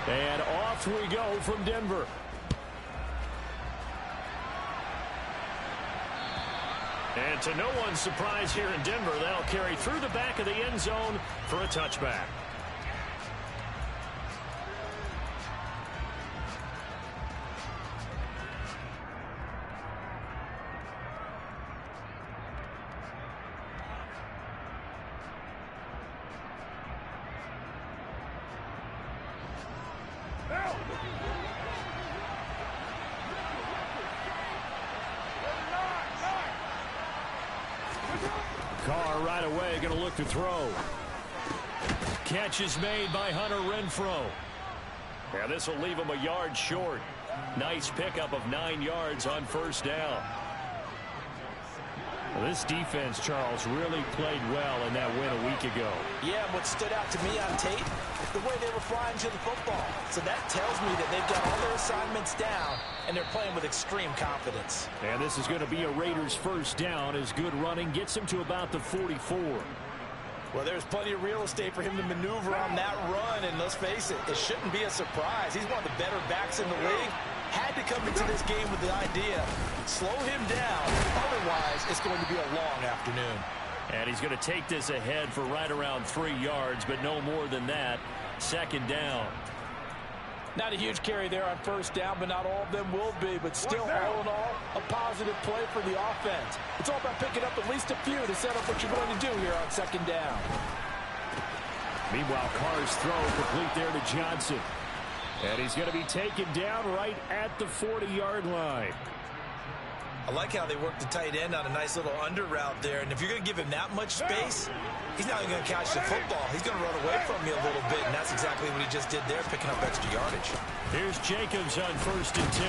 And off we go from Denver. And to no one's surprise here in Denver, they'll carry through the back of the end zone for a touchback. Carr right away going to look to throw. Catch is made by Hunter Renfrow. Yeah, this will leave him a yard short. Nice pickup of 9 yards on first down. Well, this defense, Charles, really played well in that win a week ago. Yeah, what stood out to me on tape, the way they were flying to the football. So that tells me that they've got all their assignments down, and they're playing with extreme confidence. And this is going to be a Raiders first down as good running gets him to about the 44. Well, there's plenty of real estate for him to maneuver on that run, and let's face it, it shouldn't be a surprise. He's one of the better backs in the league. Had to come into this game with the idea, slow him down, otherwise it's going to be a long afternoon. And he's going to take this ahead for right around 3 yards, but no more than that. Second down. Not a huge carry there on first down, but not all of them will be. But still, all in all, a positive play for the offense. It's all about picking up at least a few to set up what you're going to do here on second down. Meanwhile, Carr's throw complete there to Johnson. And he's going to be taken down right at the 40-yard line. I like how they work the tight end on a nice little under route there. And if you're going to give him that much space, he's not even going to catch the football. He's going to run away from you a little bit, and that's exactly what he just did there, picking up extra yardage. Here's Jacobs on 1st and 10.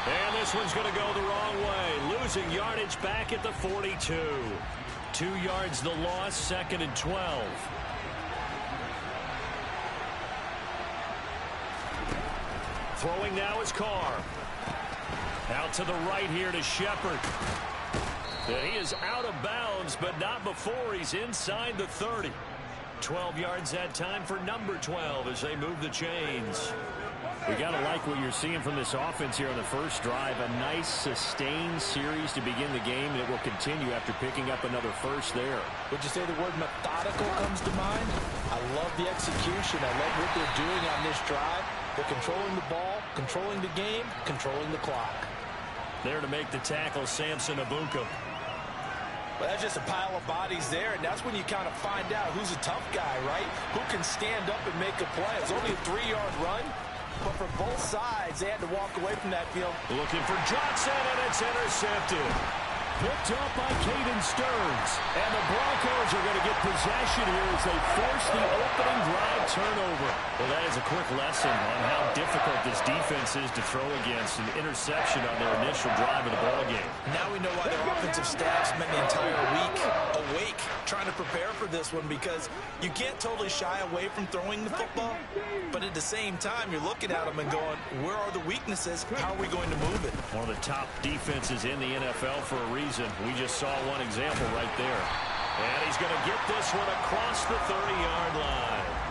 And this one's going to go the wrong way. Losing yardage back at the 42. 2 yards the loss, 2nd and 12. Throwing now is Carr. Out to the right here to Shepard. And he is out of bounds, but not before he's inside the 30. 12 yards that time for number 12 as they move the chains. We got to like what you're seeing from this offense here on the first drive. A nice sustained series to begin the game, and it will continue after picking up another first there. Would you say the word methodical comes to mind? I love the execution. I love what they're doing on this drive. They're controlling the ball, controlling the game, controlling the clock. There to make the tackle, Samson Ebunka. Well, that's just a pile of bodies there, and that's when you kind of find out who's a tough guy, right? Who can stand up and make a play. It's only a 3-yard run, but for both sides, they had to walk away from that field. Looking for Johnson, and it's intercepted. Picked up by Caden Stearns. And the Broncos are going to get possession here as they force the opening drive turnover. Well, that is a quick lesson on how difficult this defense is to throw against. An interception on their initial drive of the ballgame. Now we know why their offensive staff spent the entire week awake trying to prepare for this one, because you can't totally shy away from throwing the football, but at the same time, you're looking at them and going, where are the weaknesses? How are we going to move it? One of the top defenses in the NFL for a reason. We just saw one example right there. And he's going to get this one across the 30-yard line.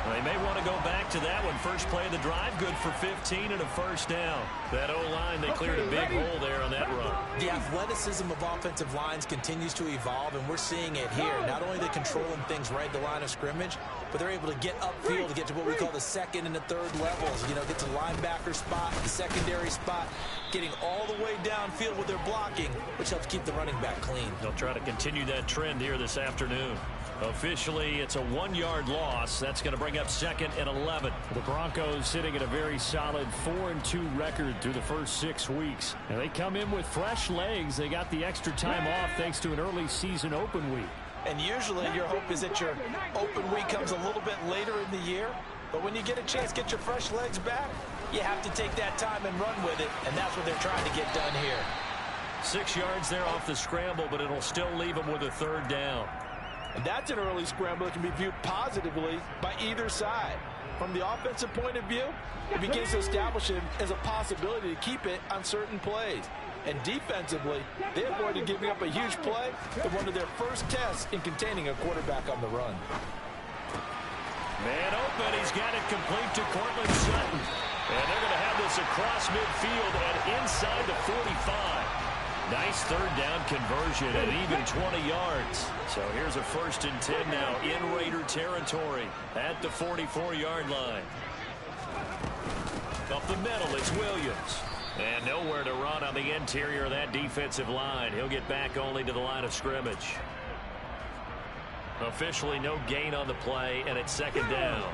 They may want to go back to that one. First play of the drive, good for 15 and a first down. That O-line, they cleared a big hole there on that run. The athleticism of offensive lines continues to evolve, and we're seeing it here. Not only are they controlling things right at the line of scrimmage, but they're able to get upfield to get to what we call the second and the third levels. You know, get to the linebacker spot, the secondary spot, getting all the way downfield with their blocking, which helps keep the running back clean. They'll try to continue that trend here this afternoon. Officially, it's a 1-yard loss. That's going to bring up 2nd and 11. The Broncos sitting at a very solid 4-2 record through the first 6 weeks. And they come in with fresh legs. They got the extra time off thanks to an early season open week. And usually your hope is that your open week comes a little bit later in the year. But when you get a chance to get your fresh legs back, you have to take that time and run with it. And that's what they're trying to get done here. 6 yards there off the scramble, but it'll still leave them with a 3rd down. And that's an early scramble that can be viewed positively by either side. From the offensive point of view, it begins to establish him as a possibility to keep it on certain plays. And defensively, they avoided giving up a huge play in one of their first tests in containing a quarterback on the run. Man open. He's got it complete to Cortland Sutton. And they're going to have this across midfield and inside the 45. Nice third down conversion at even 20 yards. So here's a 1st and 10 now in Raider territory at the 44-yard line. Up the middle, it's Williams. And nowhere to run on the interior of that defensive line. He'll get back only to the line of scrimmage. Officially no gain on the play, and it's 2nd down.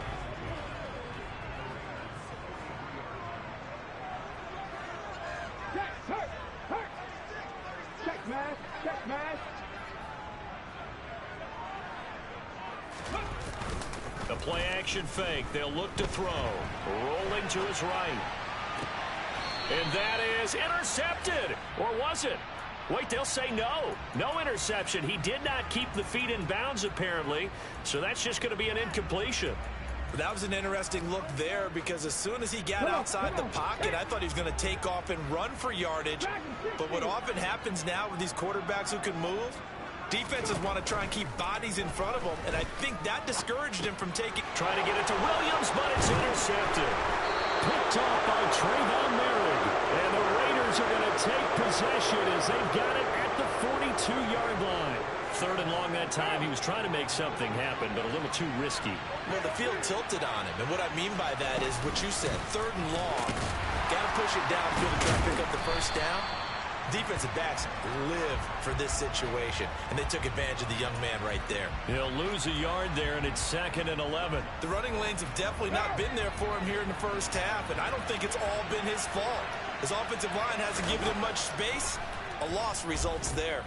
A play-action fake. They'll look to throw. Rolling to his right. And that is intercepted. Or was it? Wait, they'll say no. No interception. He did not keep the feet in bounds, apparently. So that's just going to be an incompletion. That was an interesting look there because as soon as he got outside the pocket, I thought he was going to take off and run for yardage. But what often happens now with these quarterbacks who can move, defenses want to try and keep bodies in front of them, and I think that discouraged him from trying to get it to Williams, but it's intercepted. Picked off by Trayvon Merrick. And the Raiders are going to take possession as they've got it at the 42-yard line. 3rd and long that time. He was trying to make something happen, but a little too risky. Well, the field tilted on him, and what I mean by that is what you said, 3rd and long. Got to push it downfield to try to pick up the 1st down. Defensive backs live for this situation, and they took advantage of the young man right there. He'll lose a yard there, and it's 2nd and 11. The running lanes have definitely not been there for him here in the 1st half, and I don't think it's all been his fault. His offensive line hasn't given him much space. A loss results there.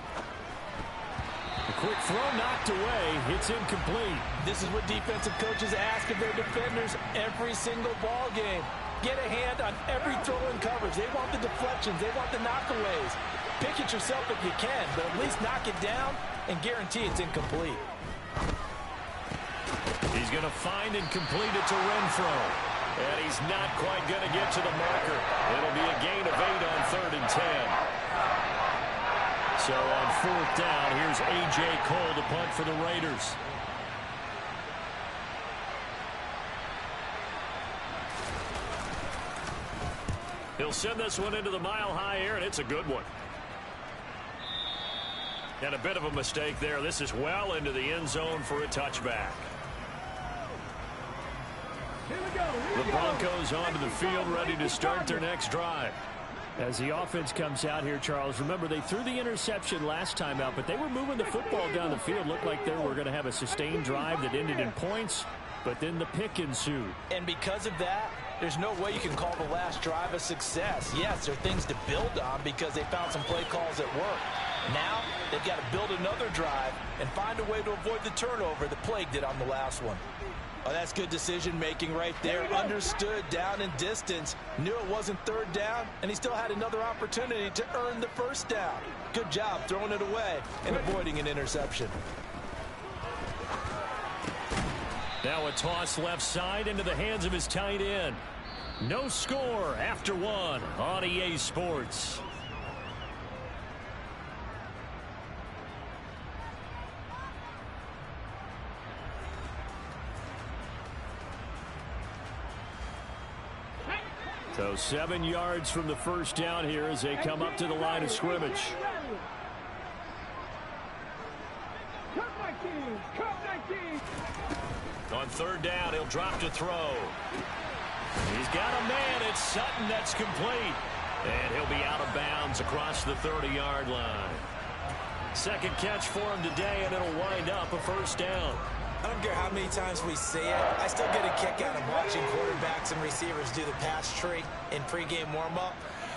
A quick throw knocked away. It's incomplete. This is what defensive coaches ask of their defenders every single ball game. Get a hand on every throw in coverage. They want the deflections. They want the knockaways. Pick it yourself if you can, but at least knock it down and guarantee it's incomplete. He's going to find and complete it to Renfro. And he's not quite going to get to the marker. It'll be a gain of 8 on 3rd and 10. So on 4th down, here's A.J. Cole to punt for the Raiders. He'll send this one into the mile-high air, and it's a good one. And a bit of a mistake there. This is well into the end zone for a touchback. The Broncos onto the field, ready to start their next drive. As the offense comes out here, Charles, remember they threw the interception last time out, but they were moving the football down the field. Looked like they were going to have a sustained drive that ended in points, but then the pick ensued. And because of that, there's no way you can call the last drive a success. Yes, there are things to build on because they found some play calls that work. Now, they've got to build another drive and find a way to avoid the turnover that plagued it on the last one. Oh, that's good decision-making right there. Understood down and distance. Knew it wasn't 3rd down, and he still had another opportunity to earn the 1st down. Good job throwing it away and avoiding an interception. Now a toss left side into the hands of his tight end. No score after 1 on EA Sports. So 7 yards from the 1st down here as they come up to the line of scrimmage. On 3rd down, he'll drop to throw. He's got a man. It's Sutton that's complete. And he'll be out of bounds across the 30-yard line. 2nd catch for him today, and it'll wind up a 1st down. I don't care how many times we see it. I still get a kick out of watching quarterbacks and receivers do the pass tree in pregame warm-up.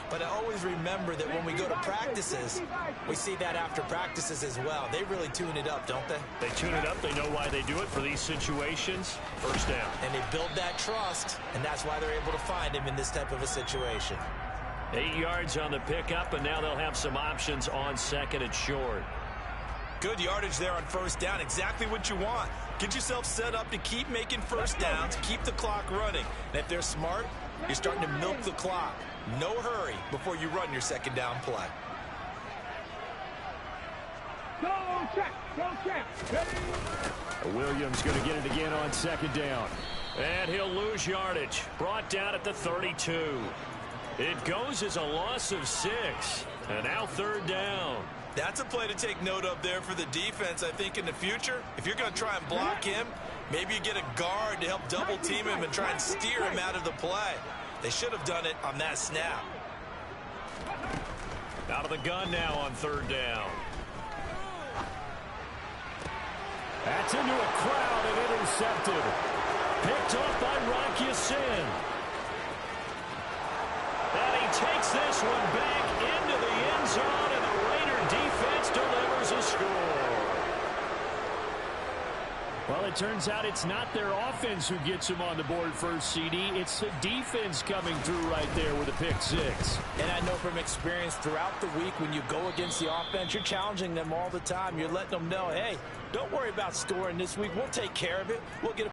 But I always remember that when we go to practices, we see that after practices as well. They really tune it up, don't they? They tune it up. They know why they do it for these situations. 1st down. And they build that trust, and that's why they're able to find him in this type of a situation. 8 yards on the pickup, and now they'll have some options on 2nd and short. Good yardage there on 1st down. Exactly what you want. Get yourself set up to keep making 1st downs, keep the clock running. And if they're smart, you're starting to milk the clock. No hurry before you run your 2nd down play. Go check, ready. Williams going to get it again on second down. And he'll lose yardage. Brought down at the 32. It goes as a loss of 6. And now third down. That's a play to take note of there for the defense. I think in the future, if you're going to try and block him, maybe you get a guard to help double team him and try and steer him out of the play. They should have done it on that snap. Out of the gun now on third down. That's into a crowd and intercepted. Picked off by Rocky Sin. And he takes this one back into the end zone, and the Raider defense delivers a score. Well, it turns out it's not their offense who gets them on the board first, CD. It's the defense coming through right there with a pick 6. And I know from experience throughout the week, when you go against the offense, you're challenging them all the time. You're letting them know, hey, don't worry about scoring this week. We'll take care of it. We'll get a